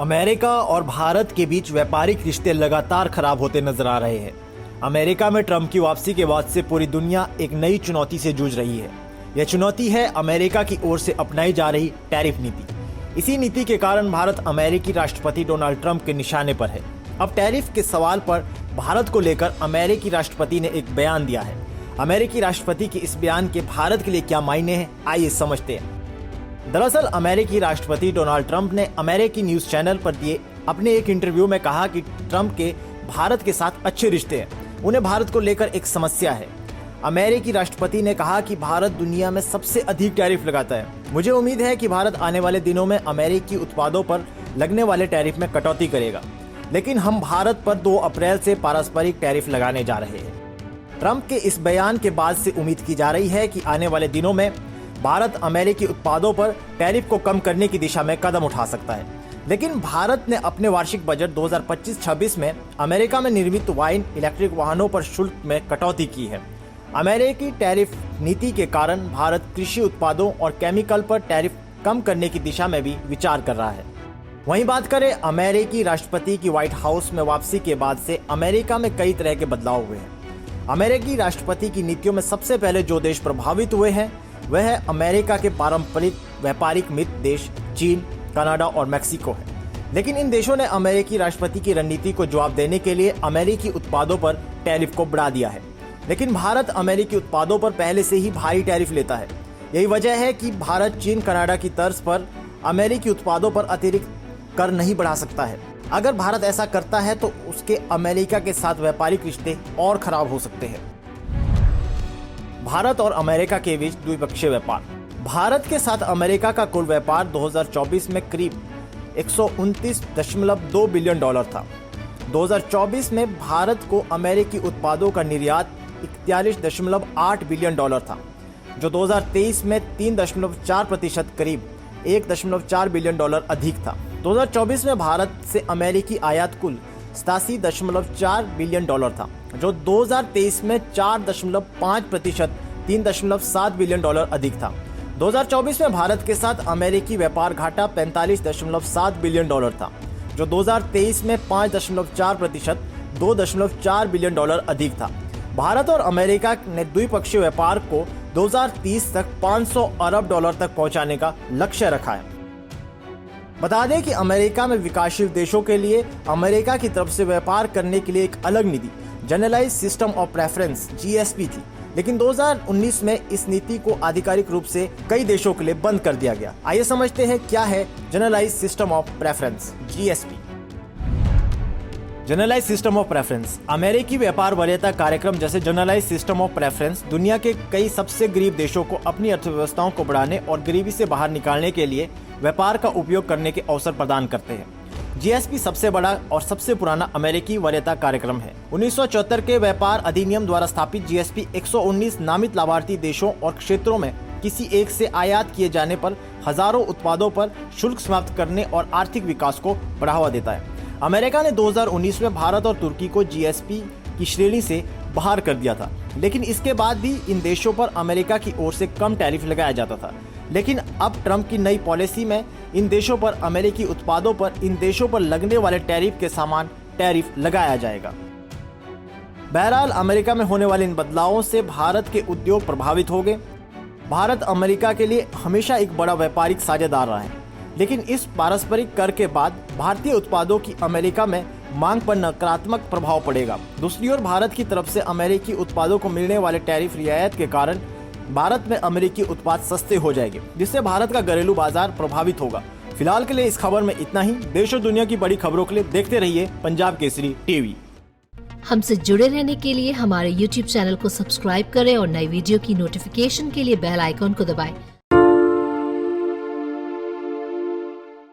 America और भारत के बीच व्यापारिक रिश्ते लगातार खराब होते नजर आ रहे हैं। अमेरिका में ट्रंप की वापसी के बाद से पूरी दुनिया एक नई चुनौती से जूझ रही है। यह चुनौती है अमेरिका की ओर से अपनाई जा रही टैरिफ नीति। इसी नीति के कारण भारत अमेरिकी राष्ट्रपति डोनाल्ड ट्रंप के निशाने पर है। अब टैरिफ के सवाल पर भारत को लेकर अमेरिकी राष्ट्रपति ने एक बयान दिया है। अमेरिकी राष्ट्रपति के इस बयान के भारत के लिए क्या मायने हैं, आइए समझते हैं। दरअसल अमेरिकी राष्ट्रपति डोनाल्ड ट्रंप ने अमेरिकी न्यूज चैनल पर दिए अपने एक इंटरव्यू में कहा कि ट्रंप के भारत के साथ अच्छे रिश्ते हैं, उन्हें भारत को लेकर एक समस्या है। अमेरिकी राष्ट्रपति ने कहा कि भारत दुनिया में सबसे अधिक टैरिफ लगाता है। मुझे उम्मीद है कि भारत आने वाले दिनों में अमेरिकी उत्पादों पर लगने वाले टैरिफ में कटौती करेगा, लेकिन हम भारत पर 2 अप्रैल से पारस्परिक टैरिफ लगाने जा रहे हैं। ट्रंप के इस बयान के बाद से उम्मीद की जा रही है कि आने वाले दिनों में भारत अमेरिकी उत्पादों पर टैरिफ को कम करने की दिशा में कदम उठा सकता है। लेकिन भारत ने अपने वार्षिक बजट 2025-26 में अमेरिका में निर्मित वाइन, इलेक्ट्रिक वाहनों पर शुल्क में कटौती की है। अमेरिकी टैरिफ नीति के कारण भारत कृषि उत्पादों और केमिकल पर टैरिफ कम करने की दिशा में भी विचार कर रहा है। वहीं बात करें अमेरिकी राष्ट्रपति की व्हाइट हाउस में वापसी के बाद से अमेरिका में कई तरह के बदलाव हुए हैं। अमेरिकी राष्ट्रपति की नीतियों में सबसे पहले जो देश प्रभावित हुए हैं वह है अमेरिका के पारंपरिक व्यापारिक मित्र देश चीन, कनाडा और मैक्सिको है। लेकिन इन देशों ने अमेरिकी राष्ट्रपति की रणनीति को जवाब देने के लिए अमेरिकी उत्पादों पर टैरिफ को बढ़ा दिया है। लेकिन भारत अमेरिकी उत्पादों पर पहले से ही भारी टैरिफ लेता है। यही वजह है कि भारत चीन, कनाडा की तर्ज पर अमेरिकी उत्पादों पर अतिरिक्त कर नहीं बढ़ा सकता है। अगर भारत ऐसा करता है तो उसके अमेरिका के साथ व्यापारिक रिश्ते और खराब हो सकते हैं। भारत और अमेरिका के बीच द्विपक्षीय व्यापार। भारत के साथ अमेरिका का कुल व्यापार 2024 में करीब 129.2 बिलियन डॉलर था। 2024 में भारत को अमेरिकी उत्पादों का निर्यात 41.8 बिलियन डॉलर था, जो 2023 में 3.4% करीब 1.4 बिलियन डॉलर अधिक था। 2024 में भारत से अमेरिकी आयात कुल 87.4 बिलियन डॉलर था, जो 2023 में 4.5% 3.7 बिलियन डॉलर अधिक था। 2024 में भारत के साथ अमेरिकी व्यापार घाटा 45.7 बिलियन डॉलर था, जो 2023 में 5.4% 2.4 बिलियन डॉलर अधिक था। भारत और अमेरिका ने द्विपक्षीय व्यापार को 2030 तक 500 अरब डॉलर तक पहुंचाने का लक्ष्य रखा है। बता दें कि अमेरिका में विकासशील देशों के लिए अमेरिका की तरफ से व्यापार करने के लिए एक अलग नीति जनरलाइज्ड सिस्टम ऑफ प्रेफरेंस (जीएसपी) थी, लेकिन 2019 में इस नीति को आधिकारिक रूप से कई देशों के लिए बंद कर दिया गया। आइए समझते हैं क्या है जनरलाइज्ड सिस्टम ऑफ प्रेफरेंस (जीएसपी). जनरलाइज्ड सिस्टम ऑफ प्रेफरेंस अमेरिकी व्यापार वरीयता कार्यक्रम जैसे जनरलाइज्ड सिस्टम ऑफ प्रेफरेंस दुनिया के कई सबसे गरीब देशों को अपनी अर्थव्यवस्थाओं को बढ़ाने और गरीबी से बाहर निकालने के लिए व्यापार का उपयोग करने के अवसर प्रदान करते हैं। जीएसपी सबसे बड़ा और सबसे पुराना अमेरिकी वरीयता कार्यक्रम है। 1974 के व्यापार अधिनियम द्वारा स्थापित जीएसपी 119 नामित लाभार्थी देशों और क्षेत्रों में किसी एक से आयात किए जाने पर हजारों उत्पादों पर शुल्क समाप्त करने और आर्थिक विकास को बढ़ावा देता है। अमेरिका ने 2019 में भारत और तुर्की को जीएसपी की श्रेणी से बाहर कर दिया था, लेकिन इसके बाद भी इन देशों पर अमेरिका की ओर से कम टैरिफ लगाया जाता था। लेकिन अब ट्रंप की नई पॉलिसी में इन देशों पर अमेरिकी उत्पादों पर इन देशों पर लगने वाले टैरिफ के समान टैरिफ लगाया जाएगा। बहरहाल अमेरिका में होने वाले इन बदलावों से भारत के उद्योग प्रभावित होंगे। भारत अमेरिका के लिए हमेशा एक बड़ा व्यापारिक साझेदार रहा है, लेकिन इस पारस्परिक कर के बाद भारतीय उत्पादों की अमेरिका में मांग पर नकारात्मक प्रभाव पड़ेगा। दूसरी ओर भारत की तरफ से अमेरिकी उत्पादों को मिलने वाले टैरिफ रियायत के कारण भारत में अमेरिकी उत्पाद सस्ते हो जाएंगे, जिससे भारत का घरेलू बाजार प्रभावित होगा। फिलहाल के लिए इस खबर में इतना ही। देश और दुनिया की बड़ी खबरों के लिए देखते रहिए पंजाब केसरी टीवी। हमसे जुड़े रहने के लिए हमारे YouTube चैनल को सब्सक्राइब करें और नई वीडियो की नोटिफिकेशन के लिए बेल आइकॉन को दबाएं।